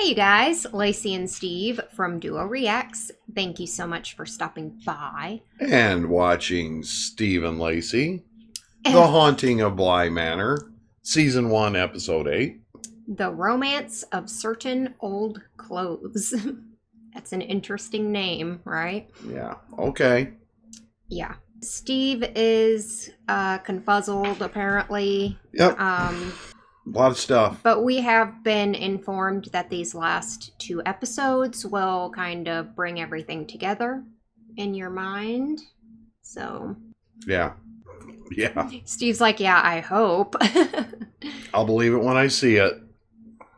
Hey you guys, Lacey and Steve from Duo Reacts. Thank you so much for stopping by. And watching Steve and Lacey, The Haunting of Bly Manor, Season 1, Episode 8. The Romance of Certain Old Clothes. That's an interesting name, right? Yeah, okay. Yeah. Steve is confuzzled, apparently. Yep. A lot of stuff. But we have been informed that these last 2 episodes will kind of bring everything together in your mind. So. Yeah. Steve's like, yeah, I hope. I'll believe it when I see it.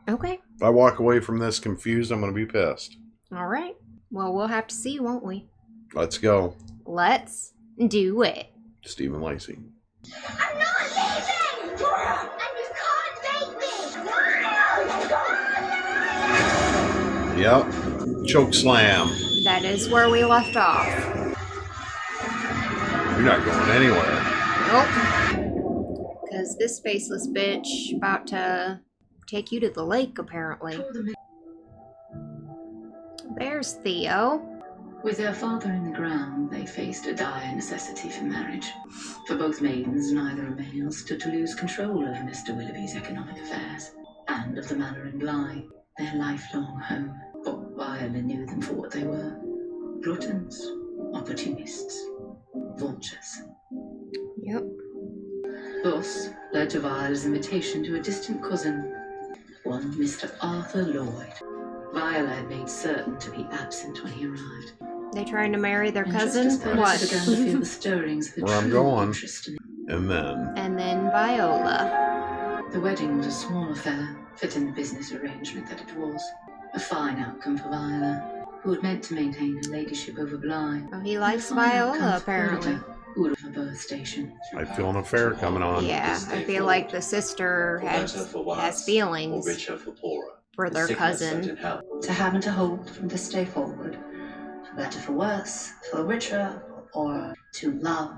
Okay. If I walk away from this confused, I'm going to be pissed. All right. Well, we'll have to see, won't we? Let's go. Let's do it. Steve and Lacey. I'm not leaving! And you can't make me! Yep. Choke slam. That is where we left off. You're not going anywhere. Nope. Because this faceless bitch about to take you to the lake, apparently. There's Theo. With their father in the ground, they faced a dire necessity for marriage. For both maidens, neither a male stood to lose control of Mr. Willoughby's economic affairs, and of the manor in Bly, their lifelong home. But Viola knew them for what they were: gluttons, opportunists, vultures. Yep. Thus led to Viola's invitation to a distant cousin, one Mr. Arthur Lloyd. Viola had made certain to be absent when he arrived. They trying to marry their And cousin? just as Viola What? began to feel the stirrings of a Where I'm true going. interest in And then. And then Viola. The wedding was a small affair, fitting the business arrangement that it was. A fine outcome for Viola, who had meant to maintain her ladyship over Bly. Oh, he And likes a fine Viola, outcome for apparently. Berta, who would have a birth station. I feel an affair coming on. Yeah, I feel like the sister has feelings for their cousin. To have and to hold from this day forward, for better, for worse, for richer, or to love,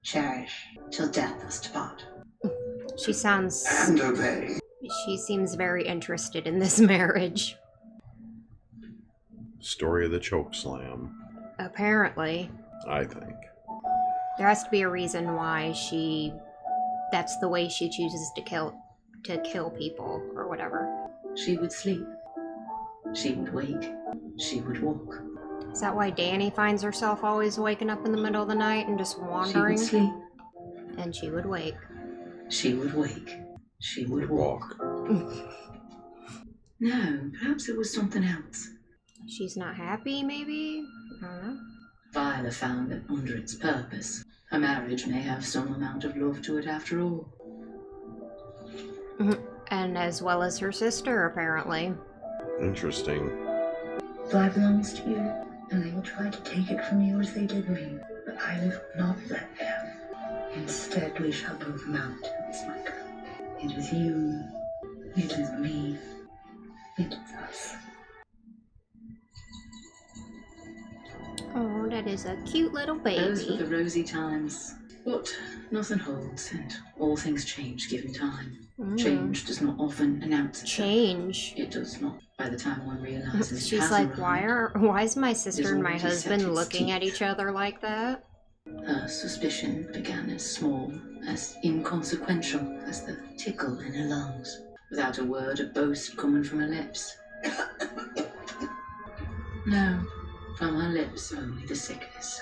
cherish, till death us to part. She sounds... And obey. She seems very interested in this marriage. Story of the choke slam. Apparently. I think. There has to be a reason why that's the way she chooses to kill people, or whatever. She would sleep. She would wake. She would walk. Is that why Danny finds herself always waking up in the middle of the night and just wandering? She would sleep. And she would wake. She would wake. She would walk. No, perhaps it was something else. She's not happy, maybe? I don't know. Viola found that under its purpose, a marriage may have some amount of love to it after all. And as well as her sister, apparently. Interesting. Bly belongs to you, and they will try to take it from you as they did me. But I will not let them. Instead, we shall both mount this micro. It is you. It is me. It is us. Oh, that is a cute little Those were baby. the rosy times. But nothing holds, and all things change given time. Change does not often announce itself. Change. It does not. By the time one realizes it She's has like, arrived, why is my sister There's and my already set husband its looking at teeth. each other like that? her suspicion began as small, as inconsequential as the tickle in her lungs, without a word of boast coming from her lips. No, from her lips only the sickness.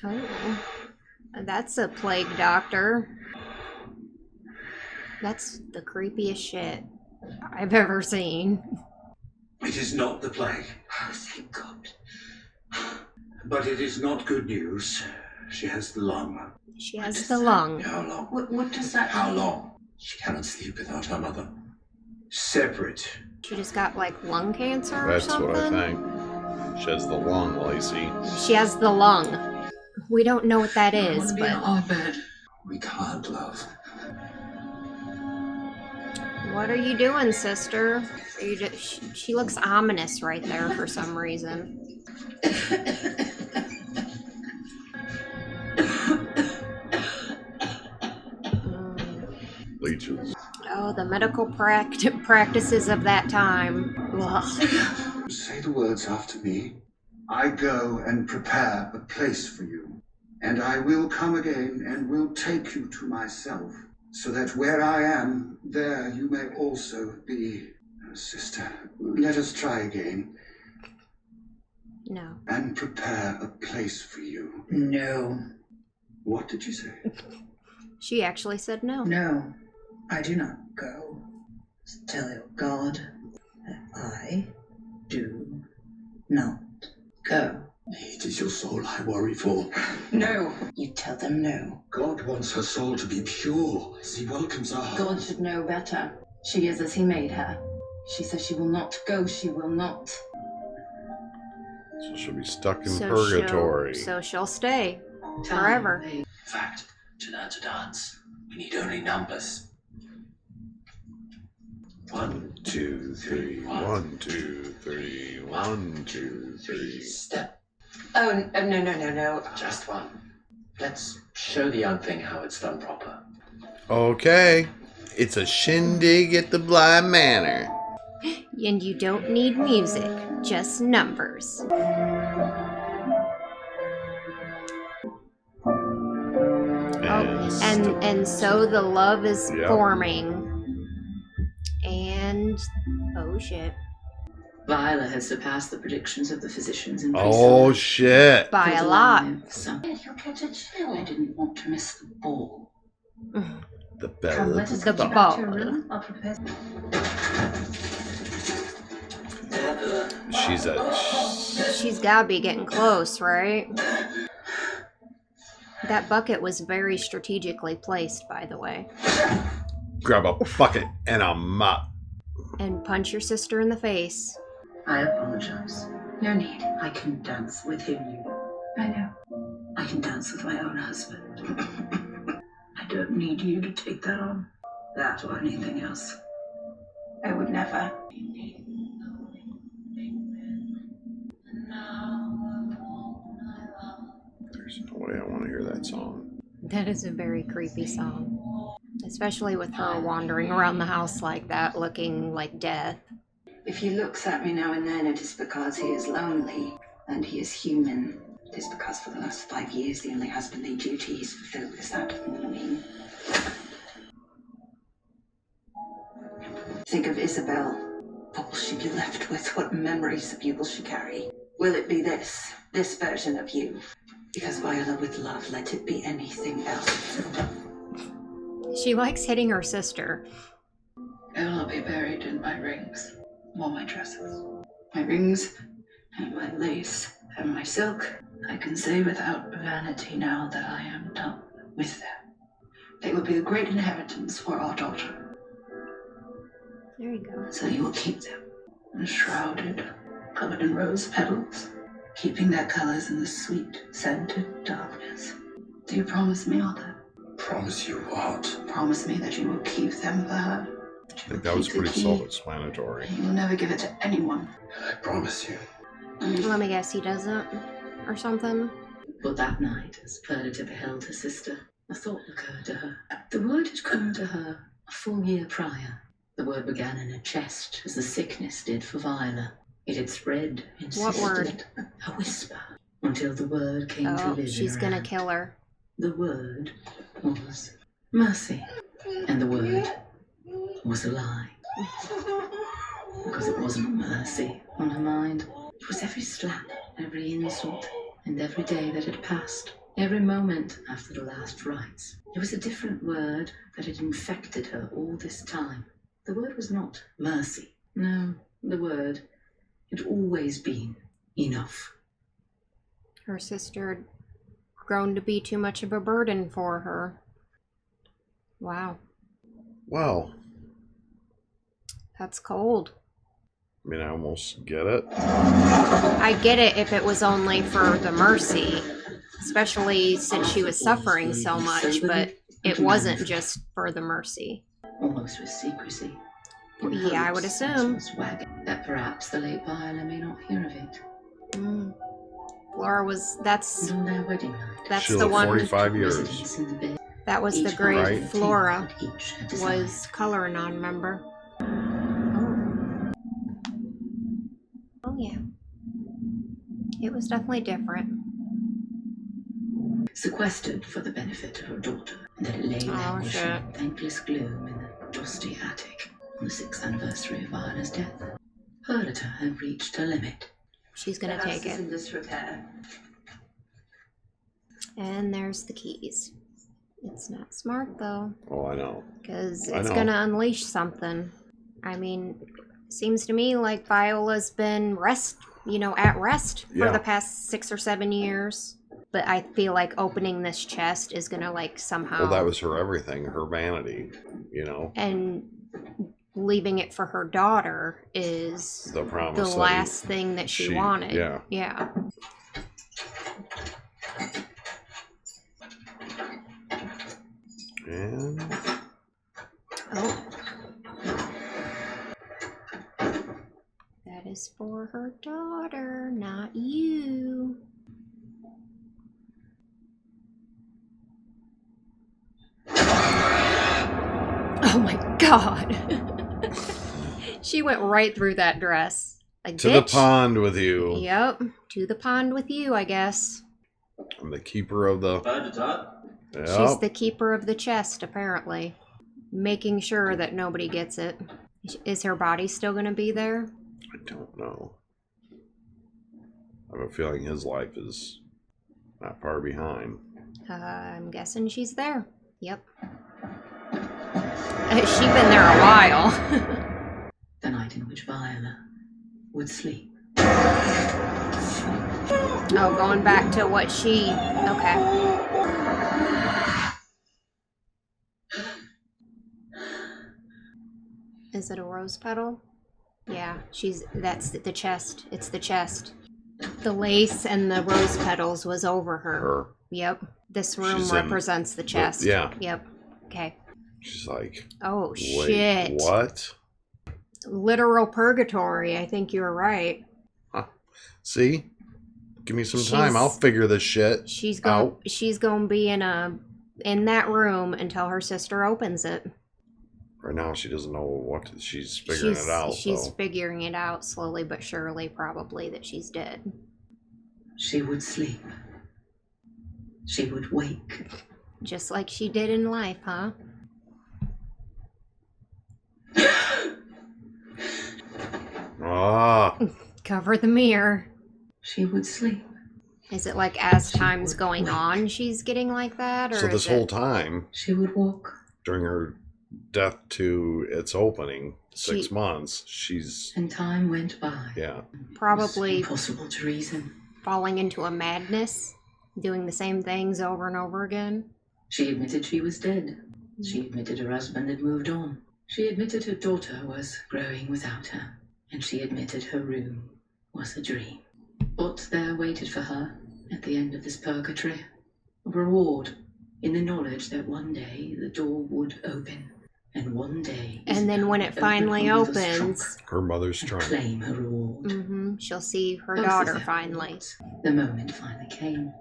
Oh, that's a plague doctor. That's the creepiest shit I've ever seen. It is not the plague. Oh, thank God. But it is not good news. She has the lung. She has the lung. How long? What does that How mean? long? She cannot sleep without her mother. Separate. She just got like lung cancer or That's something? what I think. She has the lung, Lacey. She has the lung. We don't know what that I is, want to be in but our bed. We can't, love. what are you doing, sister? Are you she looks ominous right there for some reason. Leeches. the medical practices of that time. Ugh. Say the words after me. I go and prepare a place for you, and I will come again and will take you to myself, so that where I am, there you may also be. Sister, let us try again. No. And prepare a place for you. No. What did you say? She actually said no. No, I do not go. Tell your God that I do not go. It is your soul I worry for. No. You tell them no. God wants her soul to be pure as he welcomes her. God should know better. She is as he made her. She says she will not go. She will not. So she'll be stuck in purgatory. So she'll stay forever. In fact, to learn to dance, we need only numbers. 1, 2, 3, 1, 2, 3, 1, 2, 3. Step. Oh, no. Just one. Let's show the young thing how it's done proper. Okay. It's a shindig at the Bly Manor. And you don't need music, just numbers. And so the love is forming. And oh shit. Viola has surpassed the predictions of the physicians and Oh shit. By a lot. You'll catch a chill. I didn't want to miss the ball. The bell. The ball. I'll prepare. She's gotta be getting close, right? That bucket was very strategically placed, by the way. Grab a bucket and a mop. And punch your sister in the face. I apologize. No need. I can dance with him, you know. I know. I can dance with my own husband. I don't need you to take that on. That or anything else. I would never. There's no way I want to hear that song. That is a very creepy song. Especially with her wandering around the house like that, looking like death. If he looks at me now and then, it is because he is lonely and he is human. It is because for the last 5 years, the only husbandly duty he's fulfilled is that of mourning. Think of Isabel. What will she be left with? What memories of you will she carry? Will it be this version of you? Because Viola, with love, let it be anything else. She likes hitting her sister. I will not be buried in my rings or my dresses. My rings and my lace and my silk, I can say without vanity now that I am done with them. They will be a great inheritance for our daughter. There you go. So you will keep them, enshrouded, covered in rose petals, keeping their colors in the sweet, scented darkness. Do you promise me all that? Promise you what? Promise me that you will keep them for her. I think that was pretty self-explanatory. You will never give it to anyone. I promise you. Let me guess, he doesn't? Or something? But that night, as Perdita beheld her sister, a thought occurred to her. The word had come to her a full year prior. The word began in her chest, as the sickness did for Viola. It had spread, What word? insisted, a whisper, until the word came to Oh, live she's in her gonna hand. kill her. The word was mercy, and the word was a lie. Because it wasn't mercy on her mind. It was every slap, every insult, and every day that had passed, every moment after the last rites. It was a different word that had infected her all this time. The word was not mercy. No, the word had always been enough. Her sister had grown to be too much of a burden for her. Wow. Well, That's cold. I mean, I almost get it. I get it if it was only for the mercy, especially since she was suffering so much, but it wasn't just for the mercy. Almost with secrecy. Yeah, I would assume. That perhaps the late Viola may not hear of it. Laura was, And on their wedding night, that's She the lived one, 45 years. residence in the bed. That was the Each great Right. Flora each had decided. was coloring on, remember? Oh yeah. It was definitely different. Sequestered for the benefit of her daughter, and that it lay languishing shit. in thankless gloom in the dusty attic on the 6th anniversary of Viola's death. Her editor had reached her limit. She's gonna take it. in disrepair. And there's the keys. It's not smart though, Oh, I know. because I it's know. gonna unleash something. I mean, seems to me like Viola's been at rest for Yeah. the past 6 or 7 years. But I feel like opening this chest is gonna like somehow. Well, that was her everything, her vanity, And leaving it for her daughter is the promise. the that last thing that she wanted. Yeah. Yeah. And Oh. That is for her daughter, not you. Oh my god. She went right through that dress. Like, to the bitch. pond with you. Yep. To the pond with you, I guess. I'm the keeper of the. Yep. She's the keeper of the chest, apparently. Making sure that nobody gets it. Is her body still going to be there? I don't know. I have a feeling his life is not far behind. I'm guessing she's there. Yep. She's been there a while. The night in which Viola would sleep. Oh, going back to what she... Okay. Is it a rose petal? Yeah, that's the chest. It's the chest. The lace and the rose petals was over her. Her. Yep. This room She's in represents the chest. yeah. Yep. Okay. She's like, Oh, wait, shit. what? Literal purgatory. I think you're right. See? Give me some time. She's- I'll figure this shit She's out. gonna be in that room until her sister opens it. Right now, she doesn't know what she's figuring it out. She's so. figuring it out slowly but surely, probably, that she's dead. She would sleep. She would wake. Just like she did in life, huh? Ah, Cover the mirror. She would sleep. Is it like as time's going on she's getting like that? Or so this is whole it... time, She would walk. during her death to its opening, 6 She- months, she's, And time went by. yeah. Probably Impossible to reason. falling into a madness, doing the same things over and over again? She admitted she was dead. She admitted her husband had moved on. She admitted her daughter was growing without her. And she admitted her room was a dream. But there waited for her, at the end of this purgatory, a reward in the knowledge that one day the door would open. And one day... And then when it Isabel finally opened her mother's opens, trunk Her mother's and trunk. claim her reward. she'll see her Both of daughter them finally. thought the moment finally came.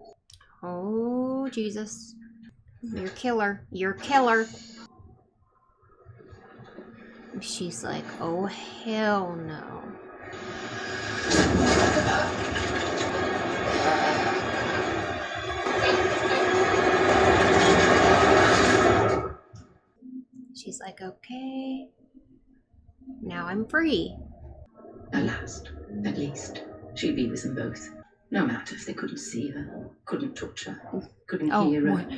Oh, Jesus. You're killer. You're killer. She's like, oh, hell no. She's like, okay. Now I'm free. At last, at least, she'd be with them both. No matter if they couldn't see her, couldn't touch her, couldn't Oh, hear her. what?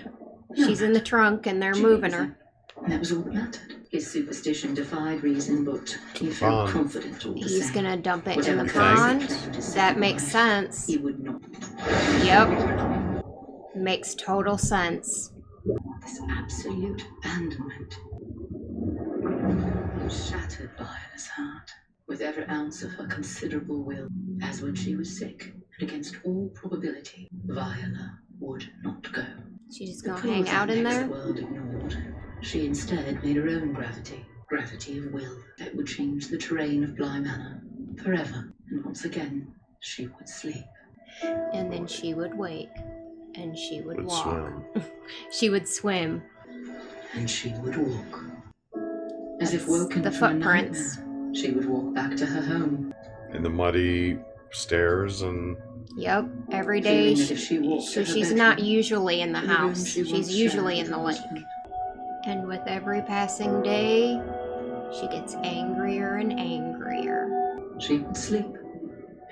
She's in the trunk and they're She'd be moving with her. them. And that was all that mattered. His superstition defied reason, but he felt Fun. confident all the He's same. gonna dump it in Whatever the fate pond. threatened his That second makes wife, sense. He would not. Yep. Makes total sense. This absolute abandonment. It shattered Viola's heart with every ounce of her considerable will, as when she was sick, and against all probability, Viola would not go. She's just The gonna hang cause out that in makes there. The world ignored. She instead made her own gravity of will that would change the terrain of Bly Manor forever. And once again, she would sleep. And then she would wake. And she would walk. Swim. She would swim. and she would walk. As if That's woken the from footprints. a nightmare, she would walk back to her home. And the muddy stairs and Yep, every day. Feeling that if she walked to her She's bedroom, not usually in the to the room house. she She's once usually shared in the with lake. her husband. And with every passing day, she gets angrier and angrier. She would sleep,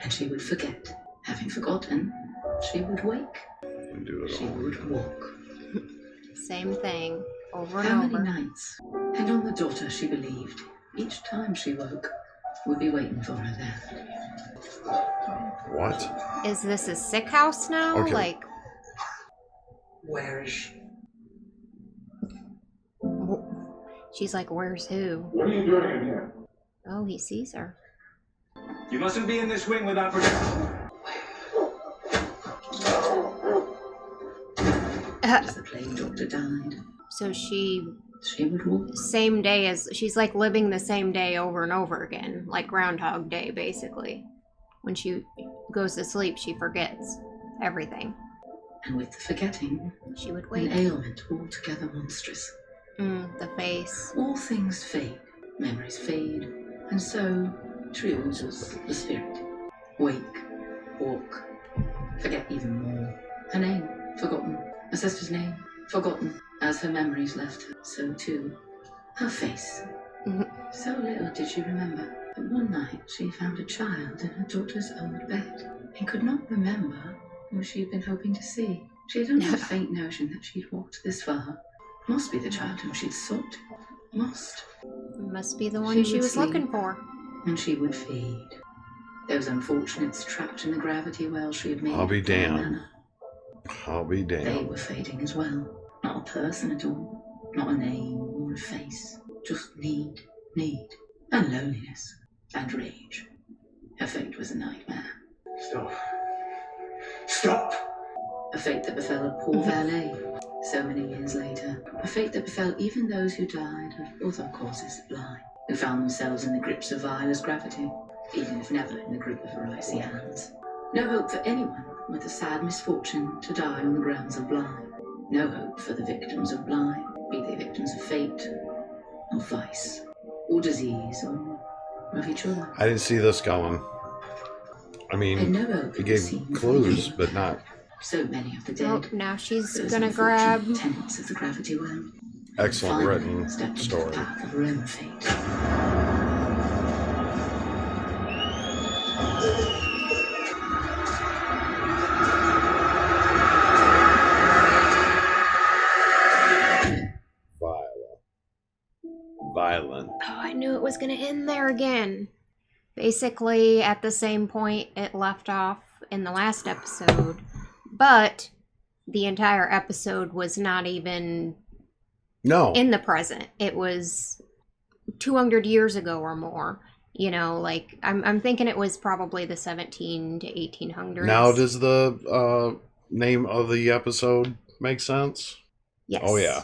and she would forget. Having forgotten, she would wake. do it She all. would walk. Same thing, over and How many over. nights? And on the daughter she believed, each time she woke, would be waiting for her there. What? Is this a sick house now? Okay. Like, Where is she? she's like, where's who? What are you doing in here? Oh, he sees her. You mustn't be in this wing without permission. As the plague doctor died, So she, she would walk. same day as, she's like living the same day over and over again. Like Groundhog Day, basically. When she goes to sleep, she forgets everything. And with the forgetting, She would an wait. ailment altogether monstrous. The face. All things fade, memories fade, and so true was the spirit. Wake, walk, forget even more. Her name, forgotten. Her sister's name, forgotten. As her memories left her, so too her face. So little did she remember that one night she found a child in her daughter's old bed and could not remember who she had been hoping to see. She had only a faint notion that she'd walked this far. Must be the child whom she'd sought. Must. Must be the one She she would was sleep. looking for. And she would feed those unfortunates trapped in the gravity well she had made. I'll be for her damned. manor. I'll be They damned. were fading as well. Not a person at all. Not a name or a face. Just need, and loneliness, and rage. Her fate was a nightmare. Stop. Stop! A fate that befell a poor valet so many years later. A fate that befell even those who died of other causes sublime, who found themselves in the grips of vilest gravity, even if never in the grip of her icy hands. No hope for anyone with the sad misfortune to die on the grounds of blind. No hope for the victims of blind, be they victims of fate, or vice, or disease, or of each other. I didn't see this coming. I And mean, no hope it for the gave scene of clues, the but not so many of the Well, dead. now she's Those gonna unfortunate grab. tenants of the gravity well. excellent Finally written stepped into story. the path of her own fate. Violent. Oh, I knew it was gonna end there again. Basically, at the same point it left off in the last episode, but the entire episode was not even No. in the present. It was 200 years ago or more. You know, like I'm thinking it was probably the 17 to 1800s. Now does the name of the episode make sense? Yes. Oh, yeah.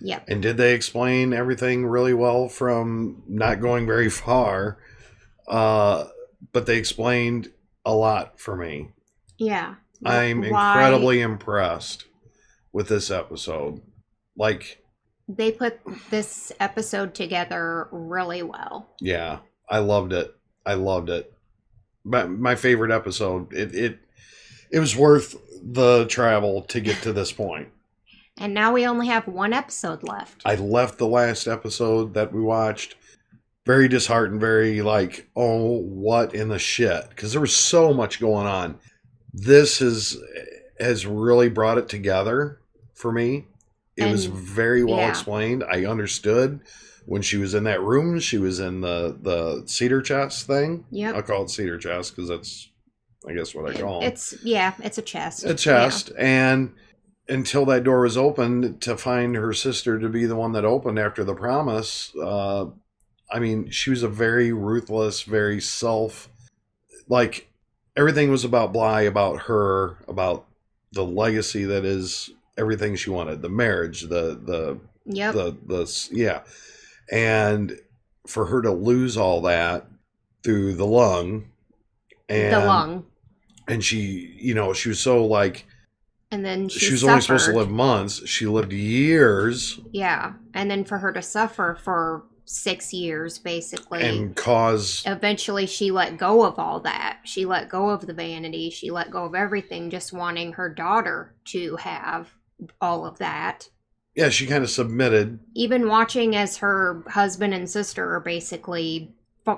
Yep. And did they explain everything really well from not going very far? But they explained a lot for me. Yeah. I'm Why incredibly impressed with this episode. Like, they put this episode together really well. yeah, I loved it. I loved it. But my favorite episode. It was worth the travel to get to this point. And now we only have one episode left. I left the last episode that we watched very disheartened, very like, oh, what in the shit? Because there was so much going on. This has really brought it together for me. It was very well explained. I understood when she was in that room. She was in the cedar chest thing. Yep. I'll call it cedar chest because that's, I guess, what I call them. It's a chest. A chest. And until that door was opened, to find her sister to be the one that opened after the promise, I mean, she was a very ruthless, very like, everything was about Bly, about her, about the legacy that is everything she wanted, the marriage, yeah. And for her to lose all that through the lung, and she, you know, she was so like And then she was only supposed to live months. She lived years. Yeah. And then for her to suffer for 6 years, basically. And cause... Eventually, she let go of all that. She let go of the vanity. She let go of everything, just wanting her daughter to have all of that. Yeah, she kind of submitted. Even watching as her husband and sister are basically,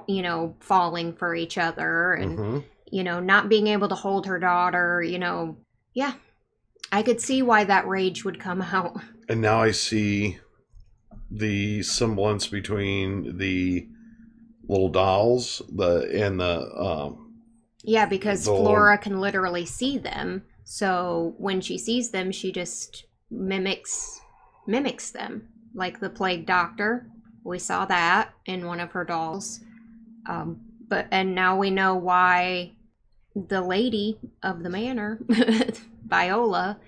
you know, falling for each other and, you know, not being able to hold her daughter, you know. Yeah. I could see why that rage would come out. And now I see the semblance between the little dolls and the yeah, because Flora can literally see them. So when she sees them, she just mimics them. Like the plague doctor. We saw that in one of her dolls. And now we know why the lady of the manor, Viola.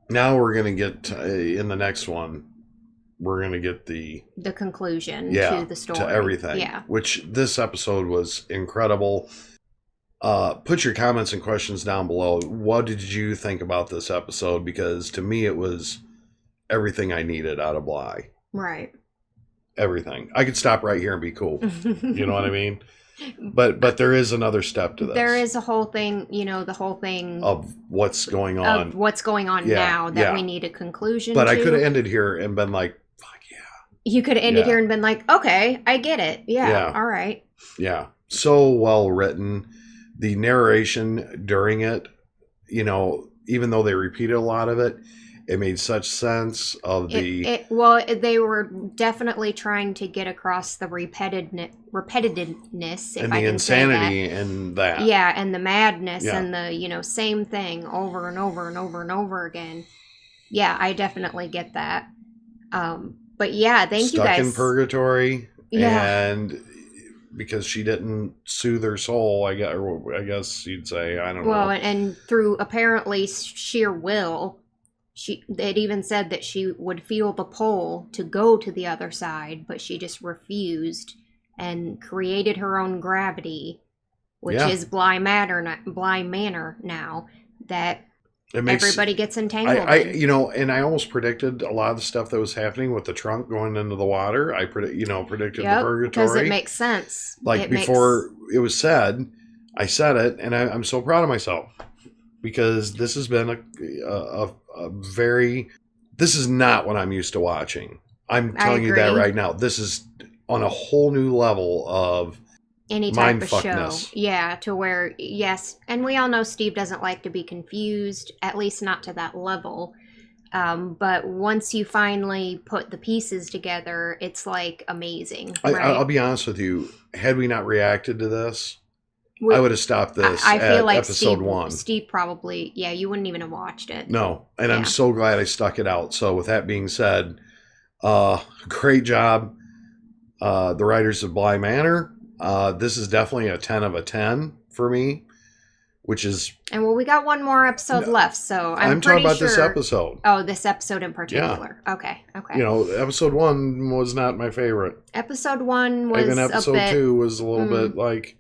Now we're going to get, in the next one, we're going to get the conclusion to the story. To everything. Yeah. Which this episode was incredible. Put your comments and questions down below. What did you think about this episode? Because to me, it was everything I needed out of Bly. Right. Everything. I could stop right here and be cool. You know what I mean? But there is another step to this. There is a whole thing, you know, the whole thing of what's going on. Of what's going on now that we need a conclusion But to. I could have ended here and been like, fuck yeah. You could have ended here and been like, okay, I get it. Yeah. All right. Yeah. So well written. The narration during it, you know, even though they repeated a lot of it, it made such sense of the... Well, they were definitely trying to get across the repetitiveness, if and I the can insanity say that. and that. Yeah, and the madness and the, you know, same thing over and over and over and over again. Yeah, I definitely get that. But yeah, thank you guys. Stuck in purgatory. Yeah. And because she didn't soothe her soul, I guess you'd say. I don't know. Well, and through apparently sheer will... It even said that she would feel the pull to go to the other side, but she just refused and created her own gravity, which is Bly Manor now, that everybody gets entangled in. You know, and I almost predicted a lot of the stuff that was happening with the trunk going into the water. I predicted the purgatory. Because it makes sense. Like before it was said, I said it, and I'm so proud of myself. Because this has been a very... This is not what I'm used to watching. I'm telling you that right now. This is on a whole new level of any type of show. Yeah, to where, yes. And we all know Steve doesn't like to be confused, at least not to that level. But once you finally put the pieces together, it's like amazing. Right? I'll be honest with you. Had we not reacted to this... I would have stopped this I feel like episode 1. Steve probably, you wouldn't even have watched it. No, and I'm so glad I stuck it out. So with that being said, great job, the writers of Bly Manor. This is definitely a 10 of a 10 for me, which is... And well, we got one more episode left, so I'm talking about sure... this episode. Oh, this episode in particular. Yeah. Okay. You know, episode 1 was not my favorite. Episode 1 was even episode 2 was a little bit like...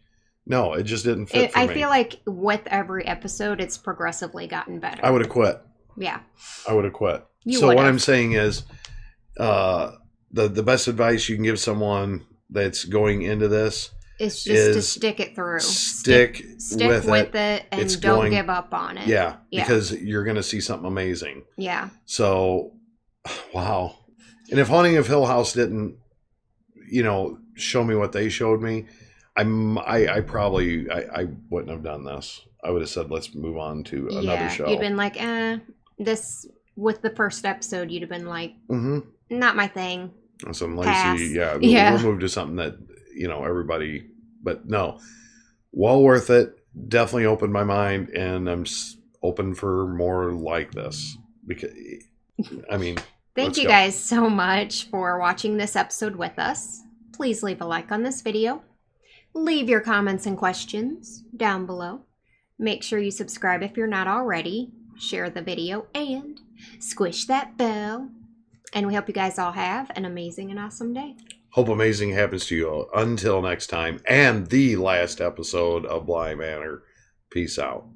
No, it just didn't fit for me. I feel like with every episode, it's progressively gotten better. I would have quit. Yeah. I would have quit. What I'm saying is, the best advice you can give someone that's going into this is just to stick it through. Stick with it and don't give up on it. Yeah, because you're going to see something amazing. Yeah. So, wow. And if Haunting of Hill House didn't, you know, show me what they showed me, I probably wouldn't have done this. I would have said, let's move on to another show. You'd been like, this, with the first episode, you'd have been like, not my thing. Some Lacey, we'll move to something that, you know, everybody, but no, well worth it. Definitely opened my mind, and I'm open for more like this. Because, I mean, thank you guys so much for watching this episode with us. Please leave a like on this video. Leave your comments and questions down below. Make sure you subscribe if you're not already. Share the video and squish that bell. And we hope you guys all have an amazing and awesome day. Hope amazing happens to you. Until next time and the last episode of Bly Manor. Peace out.